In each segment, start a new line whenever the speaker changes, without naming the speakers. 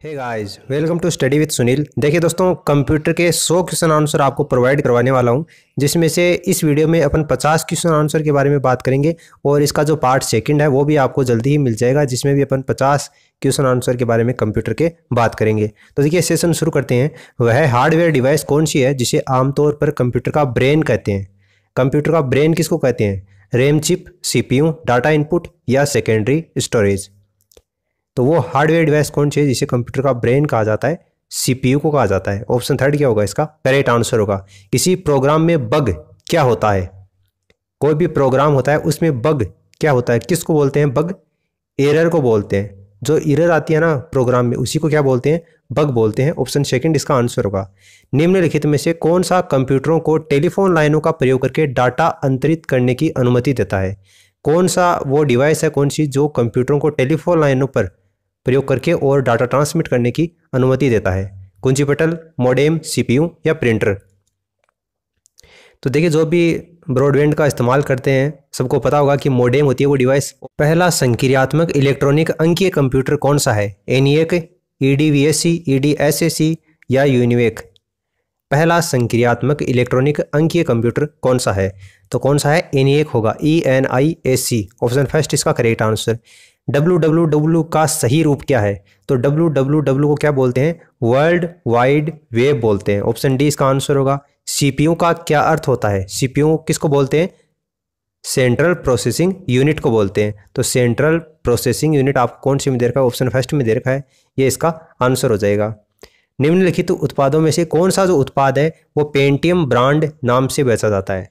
Hey guys, welcome to study with Sunil. देखिए दोस्तों, computer के 100 क्वेश्चन आंसर आपको प्रोवाइड करवाने वाला हूं, जिसमें से इस वीडियो में अपन 50 क्वेश्चन आंसर के बारे में बात करेंगे और इसका जो पार्ट सेकंड है वो भी आपको जल्दी ही मिल जाएगा, जिसमें भी अपन 50 क्वेश्चन आंसर के बारे में कंप्यूटर के बात करेंगे। तो देखिए सेशन शुरू करते हैं। वह हार्डवेयर डिवाइस कौन सी है जिसे आमतौर पर कंप्यूटर का ब्रेन कहते हैं? कंप्यूटर का ब्रेन किसको कहते हैं? RAM chip, CPU, data input या सेकेंडरी स्टोरेज? तो वो हार्डवेयर डिवाइस कौन सी है जिसे कंप्यूटर का ब्रेन कहा जाता है? CPU को कहा जाता है। ऑप्शन थर्ड क्या होगा इसका? करेक्ट आंसर होगा। किसी प्रोग्राम में बग क्या होता है? कोई भी प्रोग्राम होता है उसमें बग क्या होता है? किसको बोलते हैं बग? एरर को बोलते हैं। जो एरर आती है ना प्रोग्राम में, उसी को क्या बोलते हैं? बग बोलते हैं। ऑप्शन सेकंड इसका आंसर होगा। निम्नलिखित में से कौन सा कंप्यूटरों को टेलीफोन लाइनों का प्रयोग करके डाटा अंतरित करने की अनुमति देता है? कौन सा वो डिवाइस है, कौन सी, जो कंप्यूटरों को टेलीफोन लाइनों पर प्रयोग करके और डाटा ट्रांसमिट करने की अनुमति देता है? कुंजी पटल, मॉडेम, CPU या प्रिंटर? तो देखिए, जो भी ब्रॉडबैंड का इस्तेमाल करते हैं सबको पता होगा कि मॉडेम होती है वो डिवाइस। पहला संक्रियात्मक इलेक्ट्रॉनिक अंकीय कंप्यूटर कौन सा है? ENIAC, EDVSC, EDSAC या यूनिवेक? पहला संक्रियात्मक इलेक्ट्रॉनिक अंकीय कंप्यूटर कौन सा है? तो कौन सा है? ENIAC होगा, ENIAC। ऑप्शन फर्स्ट इसका करेक्ट आंसर। WWW का सही रूप क्या है? तो WWW को क्या बोलते हैं? वर्ल्ड वाइड वेब बोलते हैं। ऑप्शन डी इसका आंसर होगा। CPU का क्या अर्थ होता है? CPU किसको बोलते हैं? सेंट्रल प्रोसेसिंग यूनिट को बोलते हैं। तो सेंट्रल प्रोसेसिंग यूनिट आपको कौन सी में दे रखा है? ऑप्शन फर्स्ट में दे रखा है, ये इसका आंसर हो जाएगा। निम्नलिखित उत्पादों में से कौन सा जो उत्पाद है वो पेंटियम ब्रांड नाम से बेचा जाता है?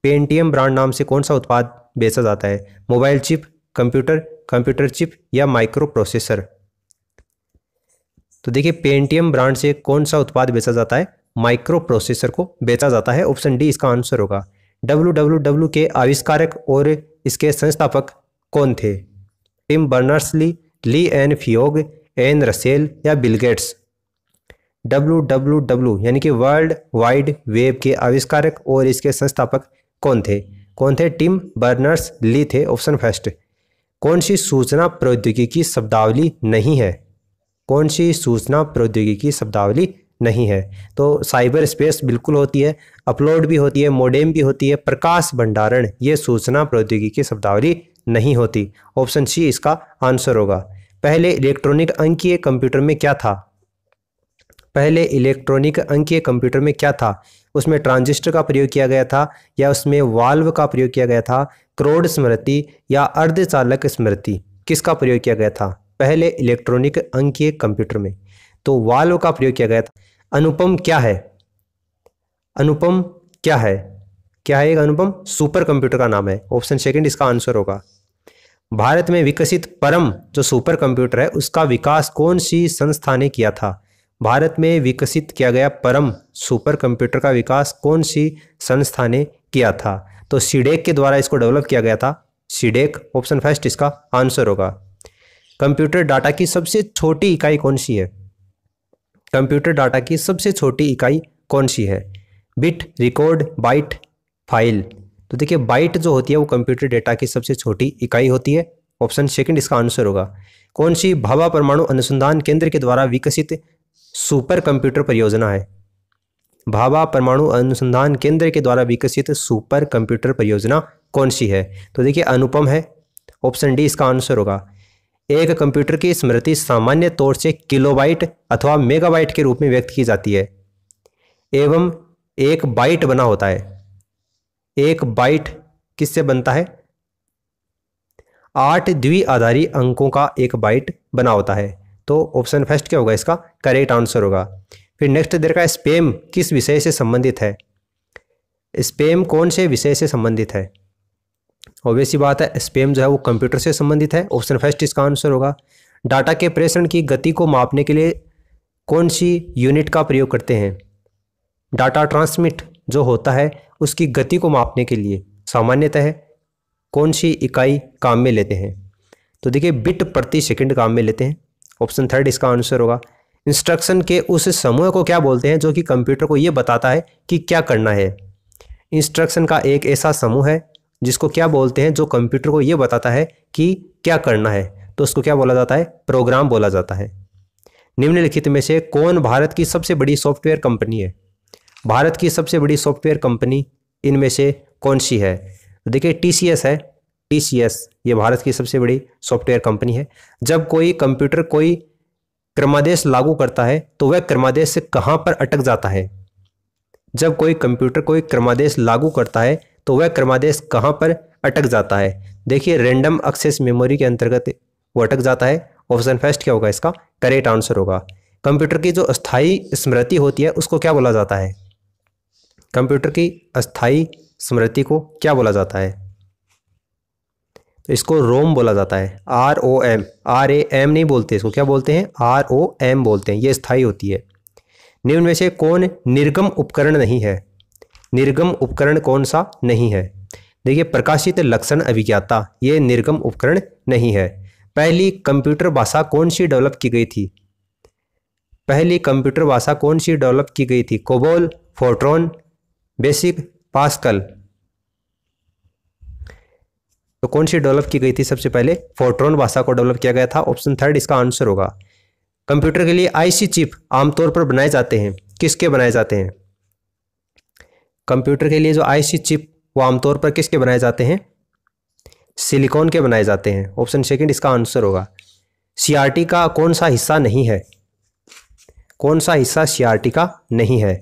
पेंटियम ब्रांड नाम से कौन सा उत्पाद बेचा जाता है? मोबाइल चिप, कंप्यूटर चिप या माइक्रो प्रोसेसर? तो देखिए, पेंटियम ब्रांड से कौन सा उत्पाद बेचा जाता है? माइक्रो प्रोसेसर को बेचा जाता है। ऑप्शन डी इसका आंसर होगा। WWW के आविष्कारक और इसके संस्थापक कौन थे? टिम बर्नर्स-ली, ली एन फियोग, एन रसेल या बिल गेट्स? WWW यानी कि वर्ल्ड वाइड वेब के आविष्कारक और इसके संस्थापक कौन थे? टिम बर्नर्स-ली थे। Option first. कौन सी सूचना प्रौद्योगिकी शब्दावली नहीं है? कौन सी सूचना प्रौद्योगिकी शब्दावली नहीं है? तो साइबर स्पेस बिल्कुल होती है, अपलोड भी होती है, मॉडेम भी होती है, प्रकाश भंडारण, ये सूचना प्रौद्योगिकी शब्दावली नहीं होती। ऑप्शन सी इसका आंसर होगा। पहले इलेक्ट्रॉनिक अंकीय कंप्यूटर में क्या था? पहले इलेक्ट्रॉनिक अंकीय कंप्यूटर में क्या था? उसमें ट्रांजिस्टर का प्रयोग किया गया था या उसमें वाल्व का प्रयोग किया गया था? क्रोड स्मृति या अर्धचालक स्मृति, किसका प्रयोग किया गया था पहले इलेक्ट्रॉनिक अंकीय कंप्यूटर में? तो वाल्व का प्रयोग किया गया था। अनुपम क्या है? अनुपम क्या है? क्या है एक अनुपम? सुपर कंप्यूटर का नाम है। ऑप्शन सेकंड इसका आंसर होगा। भारत में विकसित परम जो सुपर कंप्यूटर है उसका विकास कौन सी संस्था ने किया था? भारत में विकसित किया गया परम सुपर कंप्यूटर का विकास कौन सी संस्था ने किया था? तो सीडेक के द्वारा इसको डेवलप किया गया था। सीडेक, ऑप्शन फर्स्ट इसका आंसर होगा। कंप्यूटर डाटा की सबसे छोटी इकाई कौन सी है? कंप्यूटर डाटा की सबसे छोटी इकाई कौन सी है? Bit, record, byte, file? तो देखिए, बाइट जो होती है वो कंप्यूटर डेटा की सबसे छोटी इकाई होती है। ऑप्शन सेकंड इसका आंसर होगा। कौन सी भाभा परमाणु अनुसंधान केंद्र के द्वारा विकसित सुपर कंप्यूटर परियोजना है? भाभा परमाणु अनुसंधान केंद्र के द्वारा विकसित सुपर कंप्यूटर परियोजना कौन सी है? तो देखिए, अनुपम है। ऑप्शन डी इसका आंसर होगा। एक कंप्यूटर की स्मृति सामान्य तौर से किलोबाइट अथवा मेगाबाइट के रूप में व्यक्त की जाती है एवं एक बाइट बना होता है। एक बाइट किससे बनता है? 8 द्विआधारी अंकों का एक बाइट बना होता है। तो ऑप्शन फर्स्ट क्या होगा इसका? करेक्ट आंसर होगा। फिर नेक्स्ट दे रखा है, स्पैम किस विषय से संबंधित है? स्पैम कौन से विषय से संबंधित है? ऑब्वियस सी बात है, स्पैम जो है वो कंप्यूटर से संबंधित है। ऑप्शन फर्स्ट इसका आंसर होगा। डाटा के प्रेषण की गति को मापने के लिए कौन सी यूनिट का प्रयोग करते हैं? डाटा ट्रांसमिट जो होता है उसकी गति को मापने के लिए सामान्यतः कौन सी इकाई काम में लेते हैं? तो देखिए, बिट प्रति सेकंड काम में लेते हैं। ऑप्शन थर्ड इसका आंसर होगा। इंस्ट्रक्शन के उस समूह को क्या बोलते हैं जो कि कंप्यूटर को ये बताता है कि क्या करना है? इंस्ट्रक्शन का एक ऐसा समूह है जिसको क्या बोलते हैं, जो कंप्यूटर को ये बताता है कि क्या करना है, तो उसको क्या बोला जाता है? प्रोग्राम बोला जाता है। निम्नलिखित में से कौन भारत की सबसे बड़ी सॉफ्टवेयर कंपनी है? भारत की सबसे बड़ी सॉफ्टवेयर कंपनी इनमें से कौन सी है? तो देखिए टीसीएस है। टीसीएस ये भारत की सबसे बड़ी सॉफ्टवेयर कंपनी है। जब कोई कंप्यूटर कोई क्रमादेश लागू करता है तो वह क्रमादेश से कहां पर अटक जाता है? जब कोई कंप्यूटर कोई क्रमादेश लागू करता है तो वह क्रमादेश कहां पर अटक जाता है? देखिए रैंडम एक्सेस मेमोरी के अंतर्गत वो अटक जाता है। ऑप्शन फर्स्ट क्या होगा इसका करेक्ट आंसर होगा। कंप्यूटर की जो अस्थायी स्मृति होती है उसको क्या बोला जाता है? कंप्यूटर की अस्थायी स्मृति को क्या बोला जाता है? तो इसको रोम बोला जाता है। ROM, RAM नहीं बोलते, इसको क्या बोलते हैं? ROM बोलते हैं। ये स्थायी होती है। निम्न में से कौन निर्गम उपकरण नहीं है? निर्गम उपकरण कौन सा नहीं है? देखिए प्रकाशित लक्षण अभिज्ञाता ये निर्गम उपकरण नहीं है। पहली कंप्यूटर भाषा कौन सी डेवलप की गई थी? पहली कंप्यूटर भाषा कौन सी डेवलप की गई थी? COBOL, Fortran, basic, pascal. तो कौन सी डेवलप की गई थी सबसे पहले? फोर्ट्रॉन भाषा को डेवलप किया गया था। ऑप्शन थर्ड इसका आंसर होगा। कंप्यूटर के लिए आईसी चिप आमतौर पर बनाए जाते हैं, किसके बनाए जाते हैं? कंप्यूटर के लिए जो आईसी चिप वो आमतौर पर किसके बनाए जाते हैं? सिलिकॉन के बनाए जाते हैं। ऑप्शन सेकंड इसका आंसर होगा। सीआरटी का कौन सा हिस्सा नहीं है? कौन सा हिस्सा सीआरटी का नहीं है?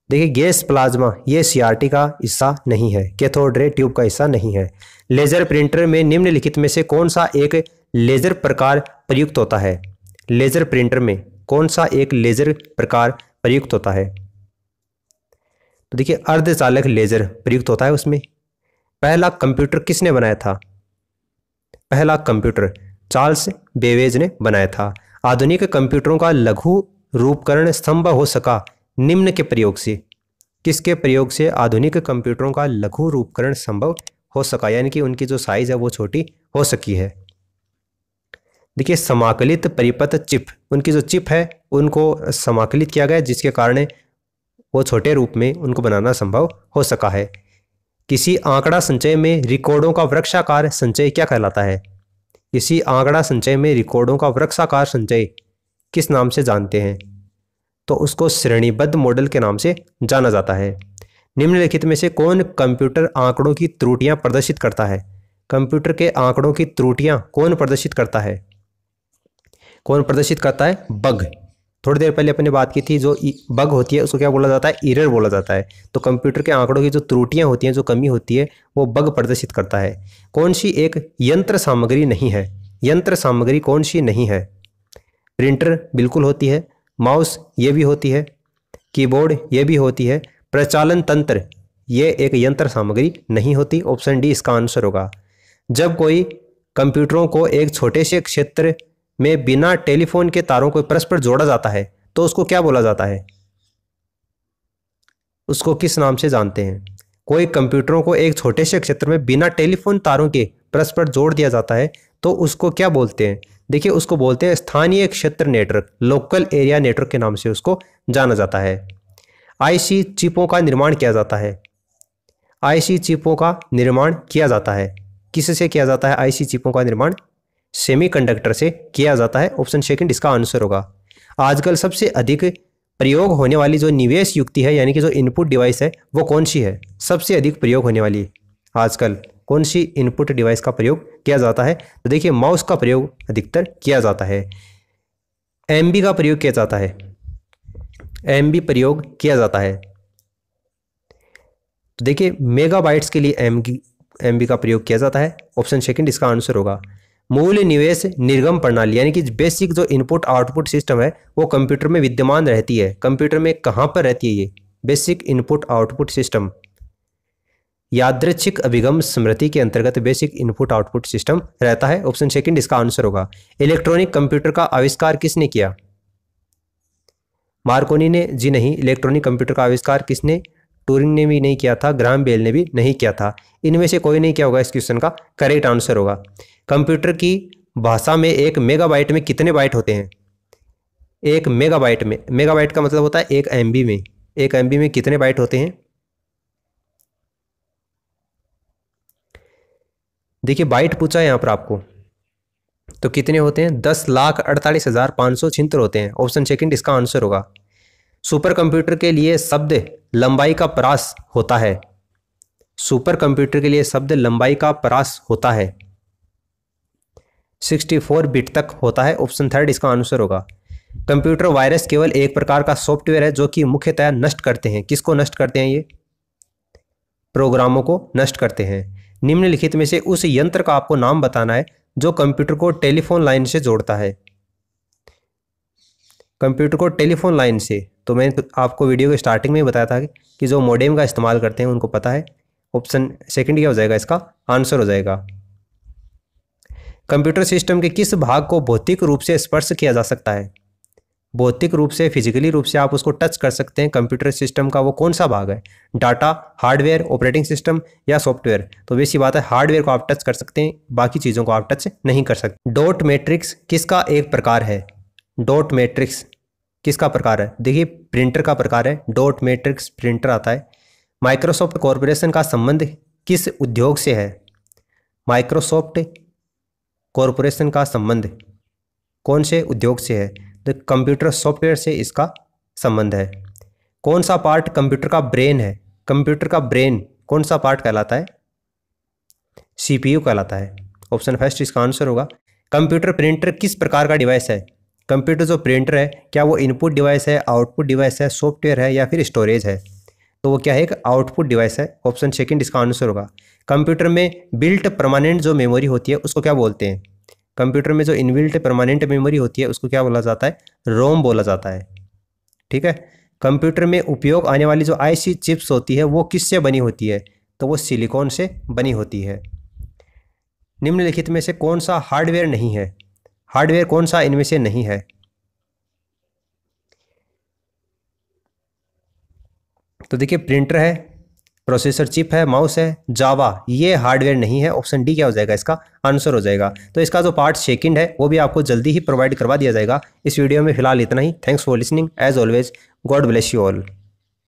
देखिए गैस प्लाज्मा ये सीआरटी का हिस्सा नहीं है। कैथोड रे ट्यूब का हिस्सा नहीं है। लेजर प्रिंटर में निम्नलिखित में से कौन सा एक लेजर प्रकार प्रयुक्त होता है? लेजर प्रिंटर में कौन सा एक लेजर प्रकार प्रयुक्त होता है? तो देखिए अर्धचालक लेजर प्रयुक्त होता है उसमें। पहला कंप्यूटर किसने बनाया था? पहला कंप्यूटर चार्ल्स बेबेज ने बनाया था। आधुनिक कंप्यूटरों का लघु रूपकरण संभव हो सका निम्न के प्रयोग से। किसके प्रयोग से आधुनिक कंप्यूटरों का लघु रूपकरण संभव हो सका, यानी कि उनकी जो साइज है वो छोटी हो सकी है? देखिए समाकलित परिपथ चिप, उनकी जो चिप है उनको समाकलित किया गया जिसके कारण वो छोटे रूप में उनको बनाना संभव हो सका है। किसी आंकड़ा संचय में रिकॉर्डों का वृक्षाकार संचय क्या कहलाता है? किसी आंकड़ा संचय में रिकॉर्डों का वृक्षाकार संचय किस नाम से जानते हैं? तो उसको श्रेणीबद्ध मॉडल के नाम से जाना जाता है। निम्नलिखित में से कौन कंप्यूटर आंकड़ों की त्रुटियां प्रदर्शित करता है? कंप्यूटर के आंकड़ों की त्रुटियां कौन प्रदर्शित करता है? कौन प्रदर्शित करता है? बग। थोड़ी देर पहले अपने बात की थी, जो बग होती है उसको क्या बोला जाता है? एरर बोला जाता है। तो कंप्यूटर के आंकड़ों की जो त्रुटियां होती हैं, जो कमी होती है, वो बग प्रदर्शित करता है। कौन सी एक यंत्र सामग्री नहीं है? यंत्र सामग्री कौन सी नहीं है? प्रिंटर बिल्कुल होती है, माउस ये भी होती है, कीबोर्ड ये भी होती है, प्रचालन तंत्र ये एक यंत्र सामग्री नहीं होती। ऑप्शन डी इसका आंसर होगा। जब कोई कंप्यूटरों को एक छोटे से क्षेत्र में बिना टेलीफोन के तारों को परस्पर जोड़ा जाता है तो उसको क्या बोला जाता है? उसको किस नाम से जानते हैं? कोई कंप्यूटरों को एक छोटे से क्षेत्र में बिना टेलीफोन तारों के परस्पर जोड़ दिया जाता है तो उसको क्या बोलते हैं? देखिए उसको बोलते हैं स्थानीय क्षेत्र नेटवर्क, लोकल एरिया नेटवर्क के नाम से उसको जाना जाता है। आईसी चिपों का निर्माण किया जाता है। आईसी चिपों का निर्माण किया जाता है, किससे किया जाता है? आईसी चिपों का निर्माण सेमीकंडक्टर से किया जाता है। ऑप्शन सेकंड इसका आंसर होगा। आजकल सबसे अधिक प्रयोग होने वाली जो निवेश युक्ति है, यानी कि जो इनपुट डिवाइस है, वो कौन सी है? सबसे अधिक प्रयोग होने वाली आजकल कौन सी इनपुट डिवाइस का प्रयोग किया जाता है? तो देखिए माउस का प्रयोग अधिकतर किया जाता है। एमबी का प्रयोग किया जाता है। एमबी प्रयोग किया जाता है। तो देखिए मेगाबाइट्स के लिए एमबी का प्रयोग किया जाता है। ऑप्शन सेकंड इसका आंसर होगा। मूल निवेश निर्गम प्रणाली, यानी कि बेसिक जो इनपुट आउटपुट सिस्टम है वो कंप्यूटर में विद्यमान रहती है। कंप्यूटर में कहाँ पर रहती है ये बेसिक इनपुट आउटपुट सिस्टम? यादृच्छिक अभिगम स्मृति के अंतर्गत बेसिक इनपुट आउटपुट सिस्टम रहता है। ऑप्शन सेकंड इसका आंसर होगा। इलेक्ट्रॉनिक कंप्यूटर का आविष्कार किसने किया? मार्कोनी ने जी नहीं। इलेक्ट्रॉनिक कंप्यूटर का आविष्कार किसने? टूरिंग ने भी नहीं किया था, ग्राहम बेल ने भी नहीं किया था। इनमें से कोई नहीं किया होगा। इस क्वेश्चन का करेक्ट आंसर होगा। कंप्यूटर की भाषा में एक मेगाबाइट में कितने बाइट होते हैं? एक मेगाबाइट में, मेगाबाइट का मतलब होता है एक एमबी में। एक एमबी में कितने बाइट होते हैं? देखिए बाइट पूछा है यहाँ पर आपको। तो कितने होते हैं? 10,48,576 होते हैं। ऑप्शन सेकंड इसका आंसर होगा। सुपर कंप्यूटर के लिए शब्द लंबाई का परास होता है। सुपर कंप्यूटर के लिए शब्द लंबाई का परास होता है 64 बिट तक होता है। ऑप्शन थर्ड इसका आंसर होगा। कंप्यूटर वायरस केवल एक प्रकार का सॉफ्टवेयर है जो कि मुख्यतः नष्ट करते हैं। किसको नष्ट करते हैं? ये प्रोग्रामों को नष्ट करते हैं। निम्नलिखित में से उस यंत्र का आपको नाम बताना है जो कंप्यूटर को टेलीफोन लाइन से जोड़ता है। कंप्यूटर को टेलीफोन लाइन से, तो मैंने आपको वीडियो के स्टार्टिंग में ही बताया था कि जो मॉडेम का इस्तेमाल करते हैं उनको पता है। ऑप्शन सेकंड क्या हो जाएगा? इसका आंसर हो जाएगा। कंप्यूटर सिस्टम के किस भाग को भौतिक रूप से स्पर्श किया जा सकता है? भौतिक रूप से, फिजिकली रूप से आप उसको टच कर सकते हैं। कंप्यूटर सिस्टम का वो कौन सा भाग है? डाटा, हार्डवेयर, ऑपरेटिंग सिस्टम या सॉफ्टवेयर? तो वैसी बात है, हार्डवेयर को आप टच कर सकते हैं, बाकी चीज़ों को आप टच नहीं कर सकते। डॉट मैट्रिक्स किसका एक प्रकार है? डॉट मैट्रिक्स किसका प्रकार है? देखिए, प्रिंटर का प्रकार है। डॉट मैट्रिक्स प्रिंटर आता है। माइक्रोसॉफ्ट कॉरपोरेशन का संबंध किस उद्योग से है? माइक्रोसॉफ्ट कॉरपोरेशन का संबंध कौन से उद्योग से है? तो कंप्यूटर सॉफ्टवेयर से इसका संबंध है। कौन सा पार्ट कंप्यूटर का ब्रेन है? कंप्यूटर का ब्रेन कौन सा पार्ट कहलाता है? सीपीयू कहलाता है। ऑप्शन फर्स्ट इसका आंसर होगा। कंप्यूटर प्रिंटर किस प्रकार का डिवाइस है? कंप्यूटर जो प्रिंटर है, क्या वो इनपुट डिवाइस है, आउटपुट डिवाइस है, सॉफ्टवेयर है या फिर स्टोरेज है? तो वो क्या है? एक आउटपुट डिवाइस है। ऑप्शन सेकंड इसका आंसर होगा। कंप्यूटर में बिल्ट परमानेंट जो मेमोरी होती है उसको क्या बोलते हैं? कंप्यूटर में जो इनबिल्ट परमानेंट मेमोरी होती है उसको क्या बोला जाता है? रोम बोला जाता है। ठीक है। कंप्यूटर में उपयोग आने वाली जो आईसी चिप्स होती है वो किससे बनी होती है? तो वो सिलिकॉन से बनी होती है। निम्नलिखित में से कौन सा हार्डवेयर नहीं है? हार्डवेयर कौन सा इनमें से नहीं है? तो देखिए, प्रिंटर है, प्रोसेसर चिप है, माउस है, जावा, ये हार्डवेयर नहीं है। ऑप्शन डी क्या हो जाएगा? इसका आंसर हो जाएगा। तो इसका जो पार्ट सेकंड है वो भी आपको जल्दी ही प्रोवाइड करवा दिया जाएगा। इस वीडियो में फिलहाल इतना ही। Thanks for listening. As always, God bless you all.